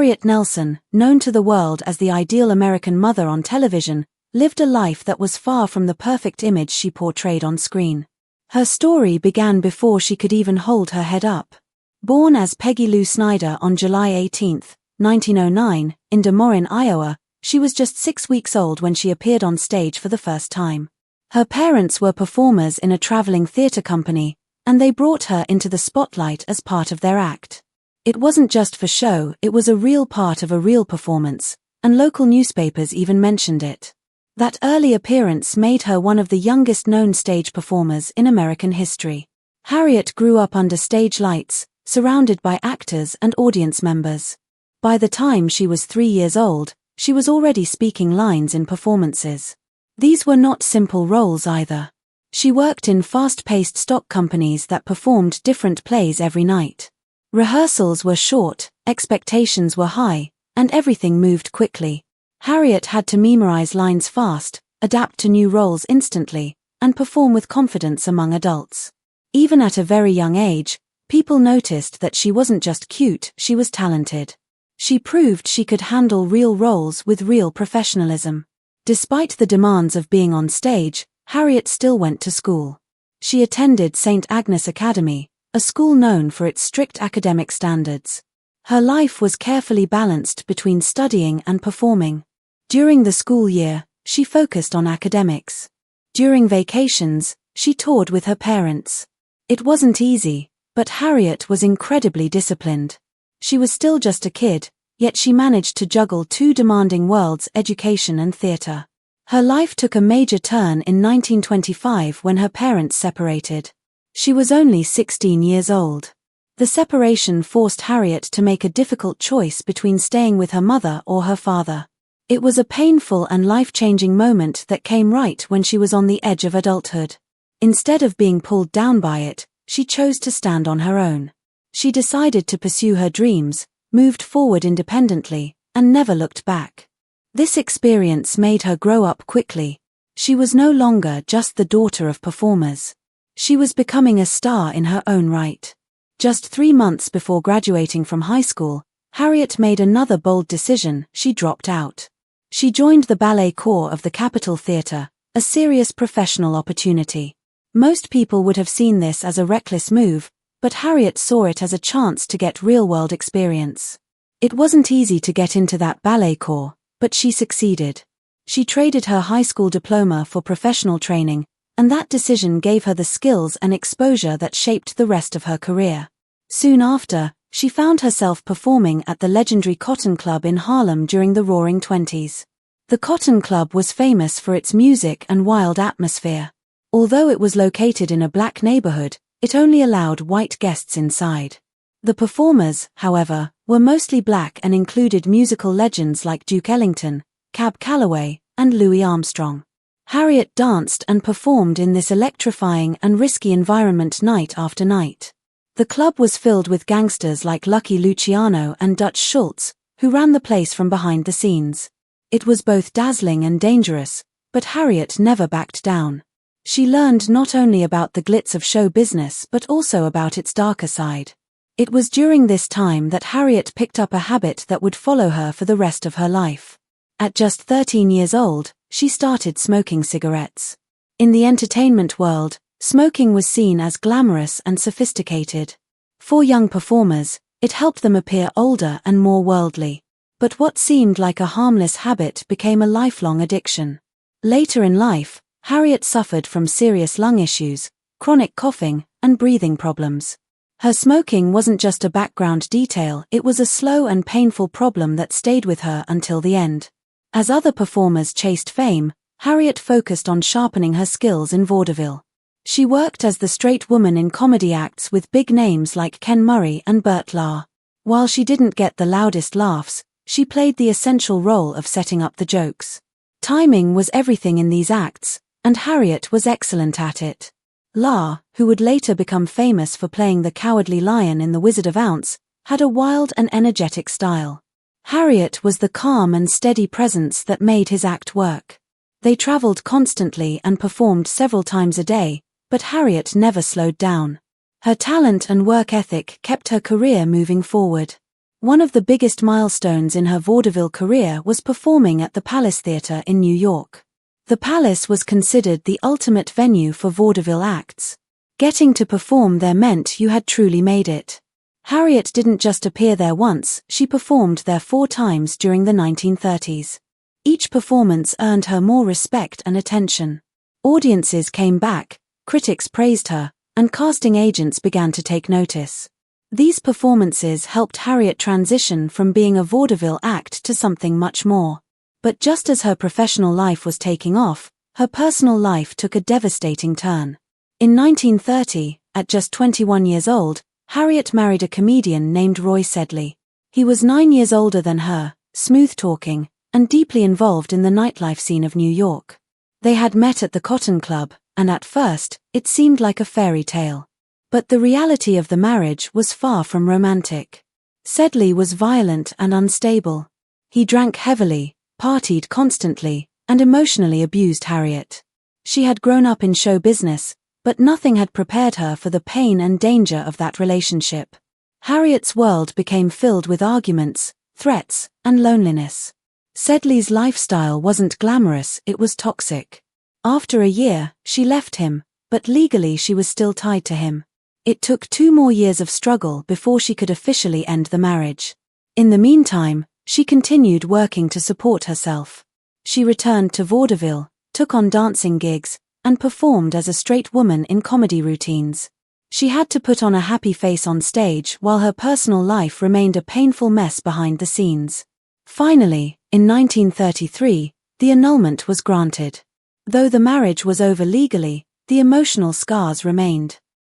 Harriet Nelson, known to the world as the ideal American mother on television, lived a life that was far from the perfect image she portrayed on screen. Her story began before she could even hold her head up. Born as Peggy Lou Snyder on July 18, 1909, in Des Moines, Iowa, she was just 6 weeks old when she appeared on stage for the first time. Her parents were performers in a traveling theater company, and they brought her into the spotlight as part of their act. It wasn't just for show, it was a real part of a real performance, and local newspapers even mentioned it. That early appearance made her one of the youngest known stage performers in American history. Harriet grew up under stage lights, surrounded by actors and audience members. By the time she was 3 years old, she was already speaking lines in performances. These were not simple roles either. She worked in fast-paced stock companies that performed different plays every night. Rehearsals were short, expectations were high, and everything moved quickly. Harriet had to memorize lines fast, adapt to new roles instantly, and perform with confidence among adults. Even at a very young age, people noticed that she wasn't just cute, she was talented. She proved she could handle real roles with real professionalism. Despite the demands of being on stage, Harriet still went to school. She attended St. Agnes Academy, a school known for its strict academic standards. Her life was carefully balanced between studying and performing. During the school year, she focused on academics. During vacations, she toured with her parents. It wasn't easy, but Harriet was incredibly disciplined. She was still just a kid, yet she managed to juggle two demanding worlds: education and theater. Her life took a major turn in 1925 when her parents separated. She was only 16 years old. The separation forced Harriet to make a difficult choice between staying with her mother or her father. It was a painful and life-changing moment that came right when she was on the edge of adulthood. Instead of being pulled down by it, she chose to stand on her own. She decided to pursue her dreams, moved forward independently, and never looked back. This experience made her grow up quickly. She was no longer just the daughter of performers. She was becoming a star in her own right. Just 3 months before graduating from high school, Harriet made another bold decision: she dropped out. She joined the ballet corps of the Capitol Theatre, a serious professional opportunity. Most people would have seen this as a reckless move, but Harriet saw it as a chance to get real-world experience. It wasn't easy to get into that ballet corps, but she succeeded. She traded her high school diploma for professional training, and that decision gave her the skills and exposure that shaped the rest of her career. Soon after, she found herself performing at the legendary Cotton Club in Harlem during the Roaring Twenties. The Cotton Club was famous for its music and wild atmosphere. Although it was located in a black neighborhood, it only allowed white guests inside. The performers, however, were mostly black and included musical legends like Duke Ellington, Cab Calloway, and Louis Armstrong. Harriet danced and performed in this electrifying and risky environment night after night. The club was filled with gangsters like Lucky Luciano and Dutch Schultz, who ran the place from behind the scenes. It was both dazzling and dangerous, but Harriet never backed down. She learned not only about the glitz of show business but also about its darker side. It was during this time that Harriet picked up a habit that would follow her for the rest of her life. At just 13 years old, she started smoking cigarettes. In the entertainment world, smoking was seen as glamorous and sophisticated. For young performers, it helped them appear older and more worldly. But what seemed like a harmless habit became a lifelong addiction. Later in life, Harriet suffered from serious lung issues, chronic coughing, and breathing problems. Her smoking wasn't just a background detail, it was a slow and painful problem that stayed with her until the end. As other performers chased fame, Harriet focused on sharpening her skills in vaudeville. She worked as the straight woman in comedy acts with big names like Ken Murray and Burt Lahr. While she didn't get the loudest laughs, she played the essential role of setting up the jokes. Timing was everything in these acts, and Harriet was excellent at it. Lahr, who would later become famous for playing the Cowardly Lion in The Wizard of Oz, had a wild and energetic style. Harriet was the calm and steady presence that made his act work. They traveled constantly and performed several times a day, but Harriet never slowed down. Her talent and work ethic kept her career moving forward. One of the biggest milestones in her vaudeville career was performing at the Palace Theatre in New York. The Palace was considered the ultimate venue for vaudeville acts. Getting to perform there meant you had truly made it. Harriet didn't just appear there once, she performed there 4 times during the 1930s. Each performance earned her more respect and attention. Audiences came back, critics praised her, and casting agents began to take notice. These performances helped Harriet transition from being a vaudeville act to something much more. But just as her professional life was taking off, her personal life took a devastating turn. In 1930, at just 21 years old, Harriet married a comedian named Roy Sedley. He was 9 years older than her, smooth-talking, and deeply involved in the nightlife scene of New York. They had met at the Cotton Club, and at first, it seemed like a fairy tale. But the reality of the marriage was far from romantic. Sedley was violent and unstable. He drank heavily, partied constantly, and emotionally abused Harriet. She had grown up in show business, but nothing had prepared her for the pain and danger of that relationship. Harriet's world became filled with arguments, threats, and loneliness. Sedley's lifestyle wasn't glamorous, it was toxic. After a year, she left him, but legally she was still tied to him. It took 2 more years of struggle before she could officially end the marriage. In the meantime, she continued working to support herself. She returned to vaudeville, took on dancing gigs, and performed as a straight woman in comedy routines. She had to put on a happy face on stage while her personal life remained a painful mess behind the scenes. Finally, in 1933, the annulment was granted. Though the marriage was over legally, the emotional scars remained.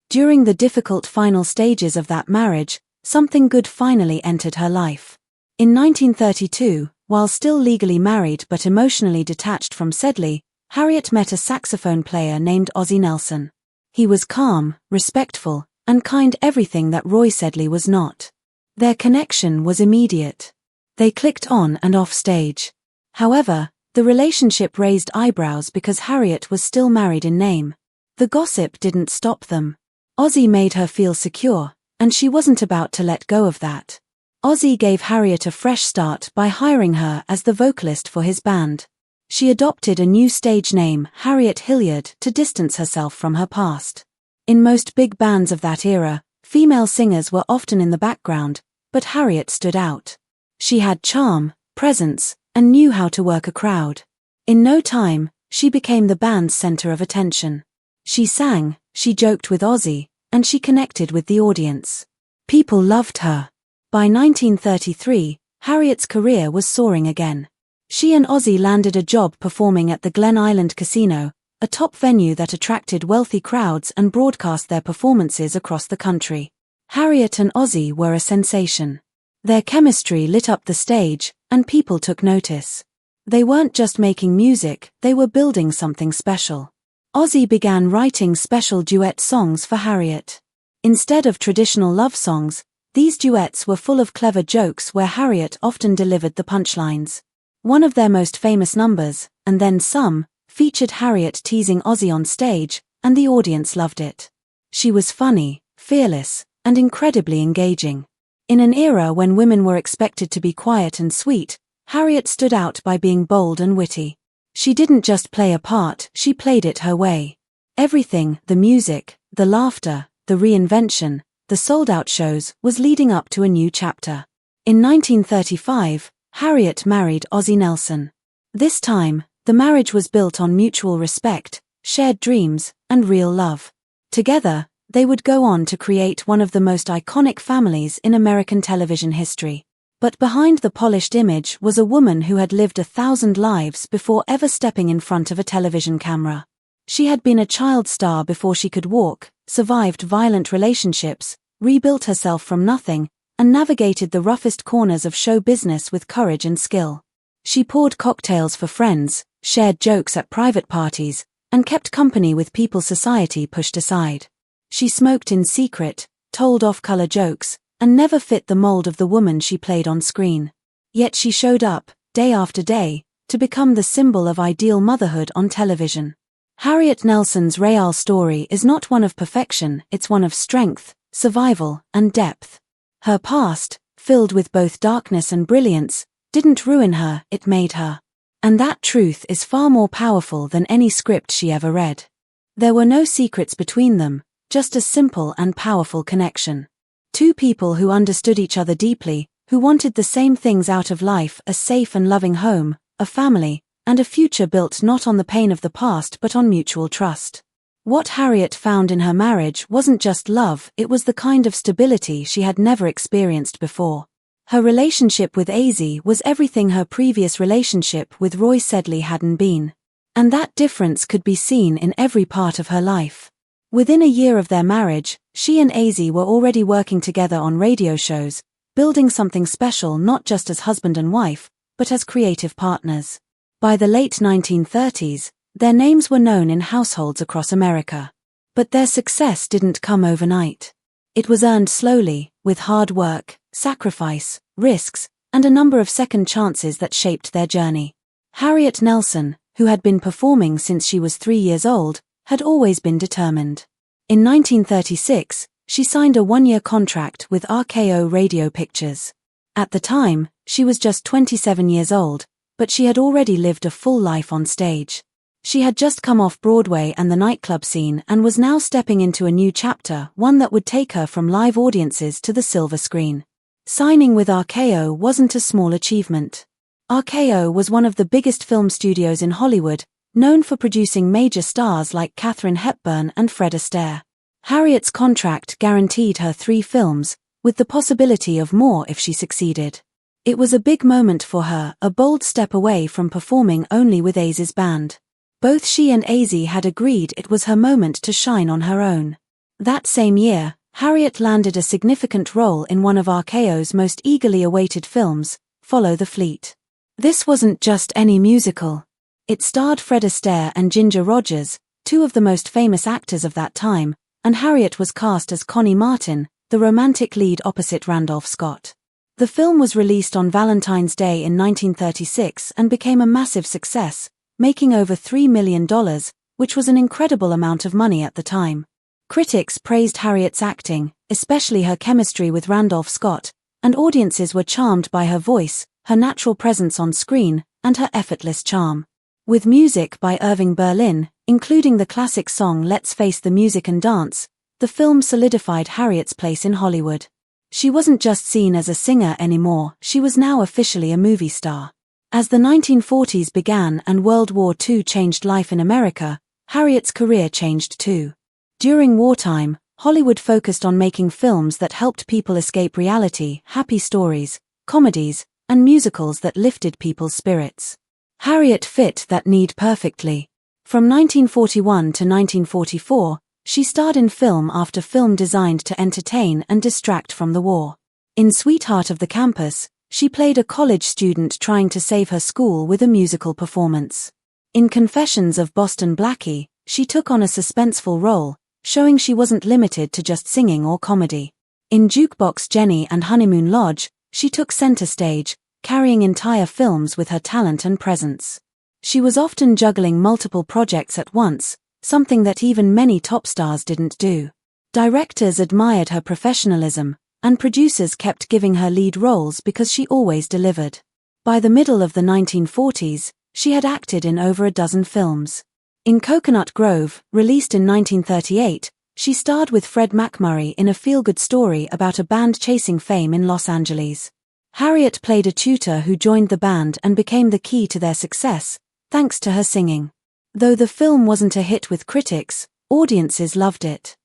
During the difficult final stages of that marriage, something good finally entered her life. In 1932, while still legally married but emotionally detached from Sedley, Harriet met a saxophone player named Ozzie Nelson. He was calm, respectful, and kind, everything that Roy Sedley was not. Their connection was immediate. They clicked on and off stage. However, the relationship raised eyebrows because Harriet was still married in name. The gossip didn't stop them. Ozzie made her feel secure, and she wasn't about to let go of that. Ozzie gave Harriet a fresh start by hiring her as the vocalist for his band. She adopted a new stage name, Harriet Hilliard, to distance herself from her past. In most big bands of that era, female singers were often in the background, but Harriet stood out. She had charm, presence, and knew how to work a crowd. In no time, she became the band's center of attention. She sang, she joked with Ozzie, and she connected with the audience. People loved her. By 1933, Harriet's career was soaring again. She and Ozzie landed a job performing at the Glen Island Casino, a top venue that attracted wealthy crowds and broadcast their performances across the country. Harriet and Ozzie were a sensation. Their chemistry lit up the stage, and people took notice. They weren't just making music, they were building something special. Ozzie began writing special duet songs for Harriet. Instead of traditional love songs, these duets were full of clever jokes where Harriet often delivered the punchlines. One of their most famous numbers, And Then Some, featured Harriet teasing Ozzie on stage, and the audience loved it. She was funny, fearless, and incredibly engaging. In an era when women were expected to be quiet and sweet, Harriet stood out by being bold and witty. She didn't just play a part, she played it her way. Everything, the music, the laughter, the reinvention, the sold-out shows, was leading up to a new chapter. In 1935, Harriet married Ozzie Nelson. This time, the marriage was built on mutual respect, shared dreams, and real love. Together, they would go on to create one of the most iconic families in American television history. But behind the polished image was a woman who had lived 1,000 lives before ever stepping in front of a television camera. She had been a child star before she could walk, survived violent relationships, rebuilt herself from nothing, and navigated the roughest corners of show business with courage and skill. She poured cocktails for friends, shared jokes at private parties, and kept company with people society pushed aside. She smoked in secret, told off-color jokes, and never fit the mold of the woman she played on screen. Yet she showed up, day after day, to become the symbol of ideal motherhood on television. Harriet Nelson's real story is not one of perfection, it's one of strength, survival, and depth. Her past, filled with both darkness and brilliance, didn't ruin her, it made her. And that truth is far more powerful than any script she ever read. There were no secrets between them, just a simple and powerful connection. Two people who understood each other deeply, who wanted the same things out of life: a safe and loving home, a family, and a future built not on the pain of the past but on mutual trust. What Harriet found in her marriage wasn't just love, it was the kind of stability she had never experienced before. Her relationship with Ozzie was everything her previous relationship with Roy Sedley hadn't been. And that difference could be seen in every part of her life. Within a year of their marriage, she and Ozzie were already working together on radio shows, building something special not just as husband and wife, but as creative partners. By the late 1930s, their names were known in households across America. But their success didn't come overnight. It was earned slowly, with hard work, sacrifice, risks, and a number of second chances that shaped their journey. Harriet Nelson, who had been performing since she was 3 years old, had always been determined. In 1936, she signed a one-year contract with RKO Radio Pictures. At the time, she was just 27 years old, but she had already lived a full life on stage. She had just come off Broadway and the nightclub scene and was now stepping into a new chapter, one that would take her from live audiences to the silver screen. Signing with RKO wasn't a small achievement. RKO was one of the biggest film studios in Hollywood, known for producing major stars like Katharine Hepburn and Fred Astaire. Harriet's contract guaranteed her 3 films, with the possibility of more if she succeeded. It was a big moment for her, a bold step away from performing only with Ozzie's band. Both she and Ozzie had agreed it was her moment to shine on her own. That same year, Harriet landed a significant role in one of RKO's most eagerly awaited films, Follow the Fleet. This wasn't just any musical. It starred Fred Astaire and Ginger Rogers, two of the most famous actors of that time, and Harriet was cast as Connie Martin, the romantic lead opposite Randolph Scott. The film was released on Valentine's Day in 1936 and became a massive success, making over $3 million, which was an incredible amount of money at the time. Critics praised Harriet's acting, especially her chemistry with Randolph Scott, and audiences were charmed by her voice, her natural presence on screen, and her effortless charm. With music by Irving Berlin, including the classic song Let's Face the Music and Dance, the film solidified Harriet's place in Hollywood. She wasn't just seen as a singer anymore, she was now officially a movie star. As the 1940s began and World War II changed life in America, Harriet's career changed too. During wartime, Hollywood focused on making films that helped people escape reality, happy stories, comedies, and musicals that lifted people's spirits. Harriet fit that need perfectly. From 1941 to 1944, she starred in film after film designed to entertain and distract from the war. In Sweetheart of the Campus, she played a college student trying to save her school with a musical performance. In Confessions of Boston Blackie, she took on a suspenseful role, showing she wasn't limited to just singing or comedy. In Jukebox Jenny and Honeymoon Lodge, she took center stage, carrying entire films with her talent and presence. She was often juggling multiple projects at once, something that even many top stars didn't do. Directors admired her professionalism, and producers kept giving her lead roles because she always delivered. By the middle of the 1940s, she had acted in over a dozen films. In Coconut Grove, released in 1938, she starred with Fred MacMurray in a feel-good story about a band chasing fame in Los Angeles. Harriet played a tutor who joined the band and became the key to their success, thanks to her singing. Though the film wasn't a hit with critics, audiences loved it.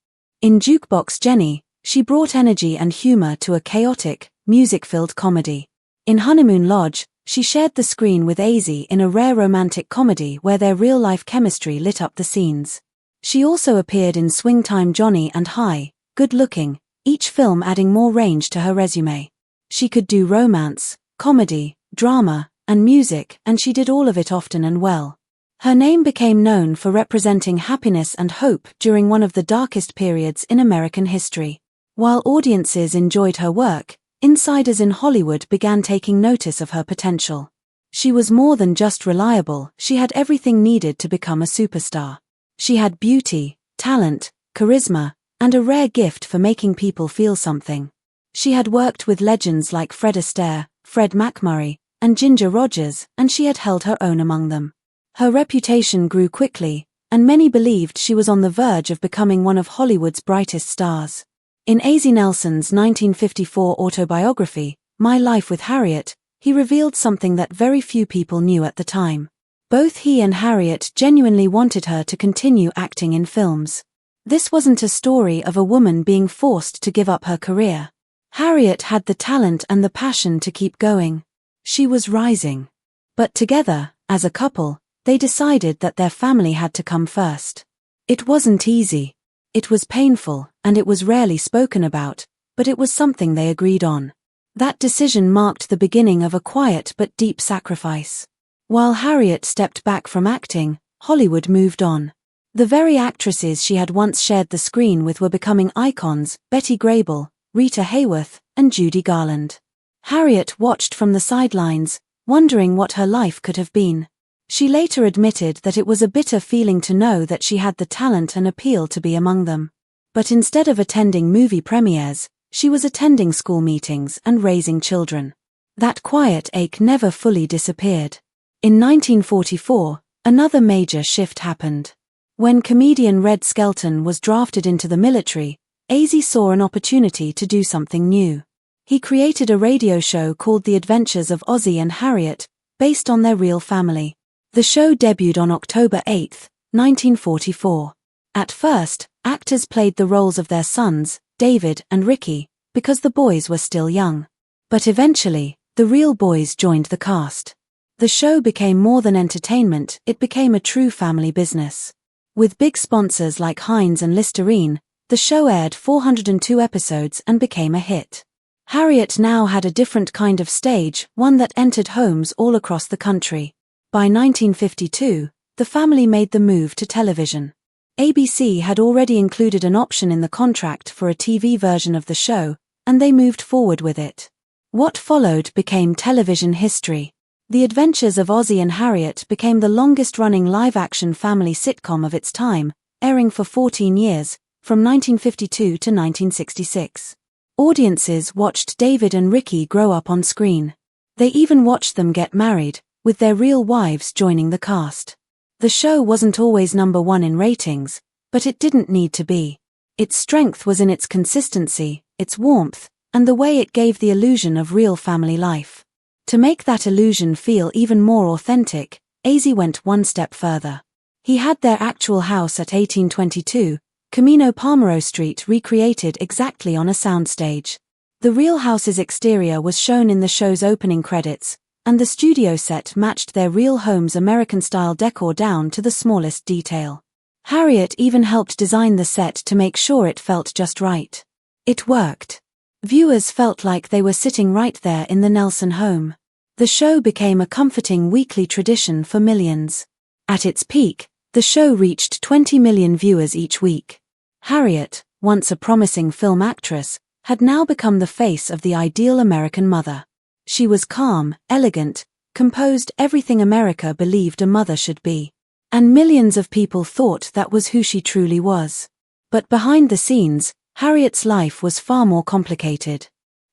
In Jukebox Jenny, she brought energy and humor to a chaotic, music-filled comedy. In Honeymoon Lodge, she shared the screen with Ozzie in a rare romantic comedy where their real-life chemistry lit up the scenes. She also appeared in Swing Time Johnny and Hi, Good Looking, each film adding more range to her resume. She could do romance, comedy, drama, and music, and she did all of it often and well. Her name became known for representing happiness and hope during one of the darkest periods in American history. While audiences enjoyed her work, insiders in Hollywood began taking notice of her potential. She was more than just reliable, she had everything needed to become a superstar. She had beauty, talent, charisma, and a rare gift for making people feel something. She had worked with legends like Fred Astaire, Fred MacMurray, and Ginger Rogers, and she had held her own among them. Her reputation grew quickly, and many believed she was on the verge of becoming one of Hollywood's brightest stars. In Ozzie Nelson's 1954 autobiography, My Life with Harriet, he revealed something that very few people knew at the time. Both he and Harriet genuinely wanted her to continue acting in films. This wasn't a story of a woman being forced to give up her career. Harriet had the talent and the passion to keep going. She was rising. But together, as a couple, they decided that their family had to come first. It wasn't easy. It was painful, and it was rarely spoken about, but it was something they agreed on. That decision marked the beginning of a quiet but deep sacrifice. While Harriet stepped back from acting, Hollywood moved on. The very actresses she had once shared the screen with were becoming icons: Betty Grable, Rita Hayworth, and Judy Garland. Harriet watched from the sidelines, wondering what her life could have been. She later admitted that it was a bitter feeling to know that she had the talent and appeal to be among them. But instead of attending movie premieres, she was attending school meetings and raising children. That quiet ache never fully disappeared. In 1944, another major shift happened. When comedian Red Skelton was drafted into the military, Ozzie saw an opportunity to do something new. He created a radio show called The Adventures of Ozzie and Harriet, based on their real family. The show debuted on October 8, 1944. At first, actors played the roles of their sons, David and Ricky, because the boys were still young. But eventually, the real boys joined the cast. The show became more than entertainment, it became a true family business. With big sponsors like Heinz and Listerine, the show aired 402 episodes and became a hit. Harriet now had a different kind of stage, one that entered homes all across the country. By 1952, the family made the move to television. ABC had already included an option in the contract for a TV version of the show, and they moved forward with it. What followed became television history. The Adventures of Ozzie and Harriet became the longest-running live-action family sitcom of its time, airing for 14 years, from 1952 to 1966. Audiences watched David and Ricky grow up on screen. They even watched them get married, with their real wives joining the cast. The show wasn't always number one in ratings, but it didn't need to be. Its strength was in its consistency, its warmth, and the way it gave the illusion of real family life. To make that illusion feel even more authentic, Ozzie went one step further. He had their actual house at 1822, Camino Palmero Street, recreated exactly on a soundstage. The real house's exterior was shown in the show's opening credits, and the studio set matched their real home's American-style decor down to the smallest detail. Harriet even helped design the set to make sure it felt just right. It worked. Viewers felt like they were sitting right there in the Nelson home. The show became a comforting weekly tradition for millions. At its peak, the show reached 20 million viewers each week. Harriet, once a promising film actress, had now become the face of the ideal American mother. She was calm, elegant, composed, everything America believed a mother should be. And millions of people thought that was who she truly was. But behind the scenes, Harriet's life was far more complicated.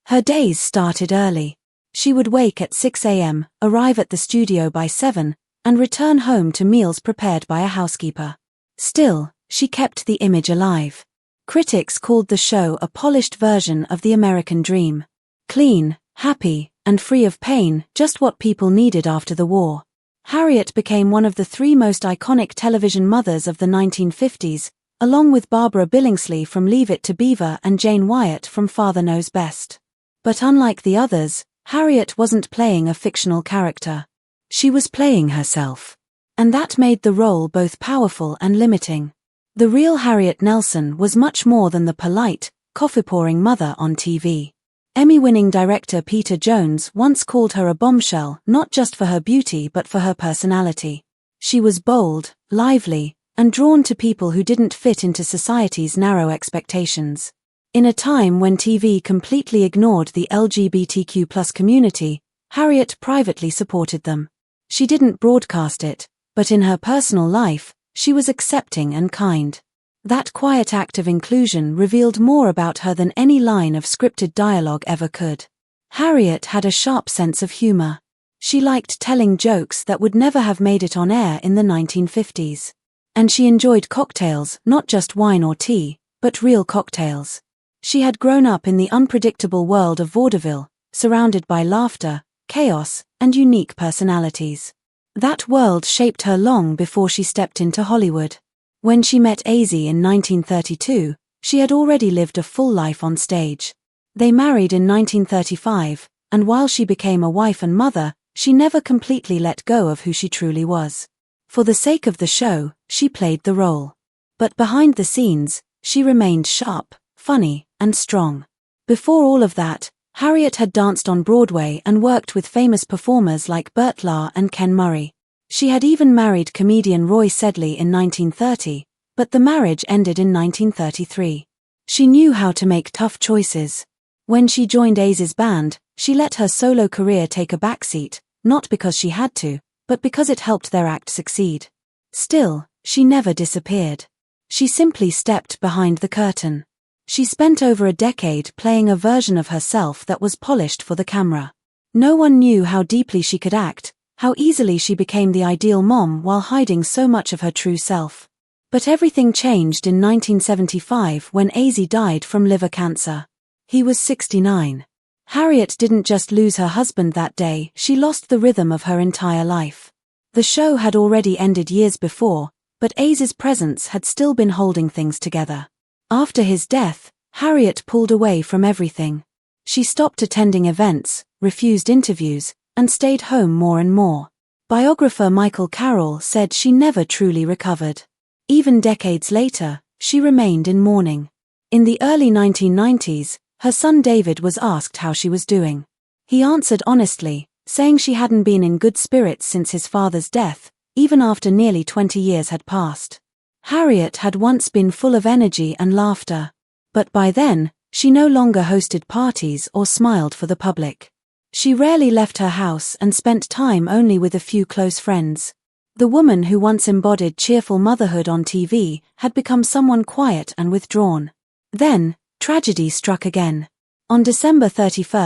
Her days started early. She would wake at 6 a.m., arrive at the studio by 7, and return home to meals prepared by a housekeeper. Still, she kept the image alive. Critics called the show a polished version of the American dream. Clean, happy, and free of pain, just what people needed after the war. Harriet became one of the three most iconic television mothers of the 1950s, along with Barbara Billingsley from Leave It to Beaver and Jane Wyatt from Father Knows Best. But unlike the others, Harriet wasn't playing a fictional character. She was playing herself. And that made the role both powerful and limiting. The real Harriet Nelson was much more than the polite, coffee-pouring mother on TV. Emmy-winning director Peter Jones once called her a bombshell, not just for her beauty but for her personality. She was bold, lively, and drawn to people who didn't fit into society's narrow expectations. In a time when TV completely ignored the LGBTQ+ community, Harriet privately supported them. She didn't broadcast it, but in her personal life, she was accepting and kind. That quiet act of inclusion revealed more about her than any line of scripted dialogue ever could. Harriet had a sharp sense of humor. She liked telling jokes that would never have made it on air in the 1950s. And she enjoyed cocktails, not just wine or tea, but real cocktails. She had grown up in the unpredictable world of vaudeville, surrounded by laughter, chaos, and unique personalities. That world shaped her long before she stepped into Hollywood. When she met Ozzie in 1932, she had already lived a full life on stage. They married in 1935, and while she became a wife and mother, she never completely let go of who she truly was. For the sake of the show, she played the role. But behind the scenes, she remained sharp, funny, and strong. Before all of that, Harriet had danced on Broadway and worked with famous performers like Burt Lahr and Ken Murray. She had even married comedian Roy Sedley in 1930, but the marriage ended in 1933. She knew how to make tough choices. When she joined Ozzie's band, she let her solo career take a backseat, not because she had to, but because it helped their act succeed. Still, she never disappeared. She simply stepped behind the curtain. She spent over a decade playing a version of herself that was polished for the camera. No one knew how deeply she could act, how easily she became the ideal mom while hiding so much of her true self. But everything changed in 1975 when Ozzie died from liver cancer. He was 69. Harriet didn't just lose her husband that day, she lost the rhythm of her entire life. The show had already ended years before, but Ozzie's presence had still been holding things together. After his death, Harriet pulled away from everything. She stopped attending events, refused interviews, and stayed home more and more. Biographer Michael Carroll said she never truly recovered. Even decades later, she remained in mourning. In the early 1990s, her son David was asked how she was doing. He answered honestly, saying she hadn't been in good spirits since his father's death, even after nearly 20 years had passed. Harriet had once been full of energy and laughter. But by then, she no longer hosted parties or smiled for the public. She rarely left her house and spent time only with a few close friends. The woman who once embodied cheerful motherhood on TV had become someone quiet and withdrawn. Then, tragedy struck again. On December 31,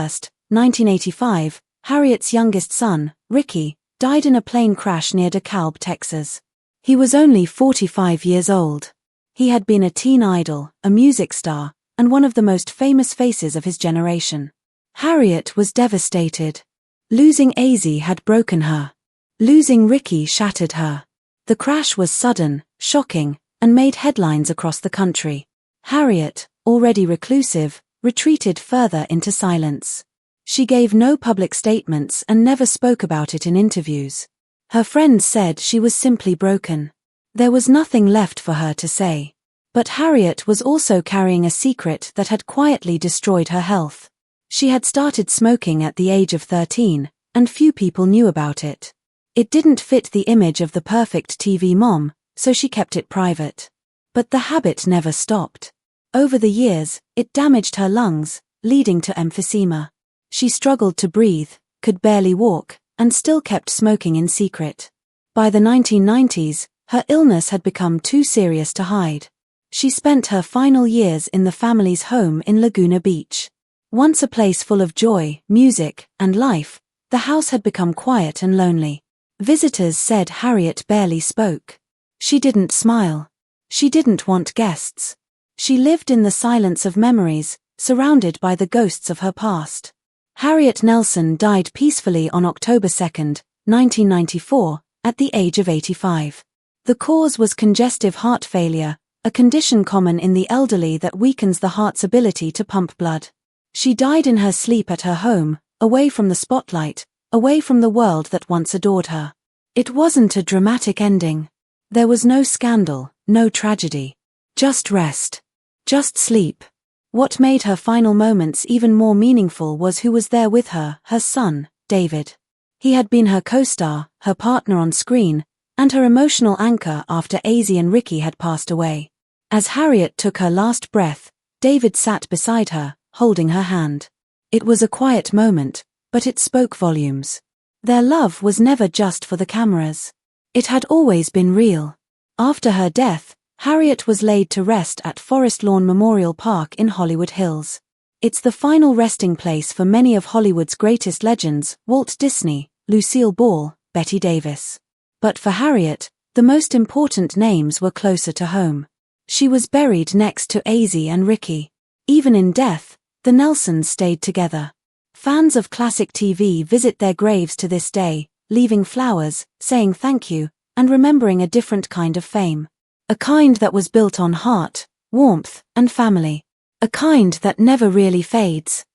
1985, Harriet's youngest son, Ricky, died in a plane crash near DeKalb, Texas. He was only 45 years old. He had been a teen idol, a music star, and one of the most famous faces of his generation. Harriet was devastated. Losing Ozzie had broken her. Losing Ricky shattered her. The crash was sudden, shocking, and made headlines across the country. Harriet, already reclusive, retreated further into silence. She gave no public statements and never spoke about it in interviews. Her friends said she was simply broken. There was nothing left for her to say. But Harriet was also carrying a secret that had quietly destroyed her health. She had started smoking at the age of 13, and few people knew about it. It didn't fit the image of the perfect TV mom, so she kept it private. But the habit never stopped. Over the years, it damaged her lungs, leading to emphysema. She struggled to breathe, could barely walk, and still kept smoking in secret. By the 1990s, her illness had become too serious to hide. She spent her final years in the family's home in Laguna Beach. Once a place full of joy, music, and life, the house had become quiet and lonely. Visitors said Harriet barely spoke. She didn't smile. She didn't want guests. She lived in the silence of memories, surrounded by the ghosts of her past. Harriet Nelson died peacefully on October 2, 1994, at the age of 85. The cause was congestive heart failure, a condition common in the elderly that weakens the heart's ability to pump blood. She died in her sleep at her home, away from the spotlight, away from the world that once adored her. It wasn't a dramatic ending. There was no scandal, no tragedy. Just rest. Just sleep. What made her final moments even more meaningful was who was there with her, her son, David. He had been her co-star, her partner on screen, and her emotional anchor after Ozzie and Ricky had passed away. As Harriet took her last breath, David sat beside her, holding her hand. It was a quiet moment, but it spoke volumes. Their love was never just for the cameras. It had always been real. After her death, Harriet was laid to rest at Forest Lawn Memorial Park in Hollywood Hills. It's the final resting place for many of Hollywood's greatest legends: Walt Disney, Lucille Ball, Bette Davis. But for Harriet, the most important names were closer to home. She was buried next to Ozzie and Ricky. Even in death, the Nelsons stayed together. Fans of classic TV visit their graves to this day, leaving flowers, saying thank you, and remembering a different kind of fame. A kind that was built on heart, warmth, and family. A kind that never really fades.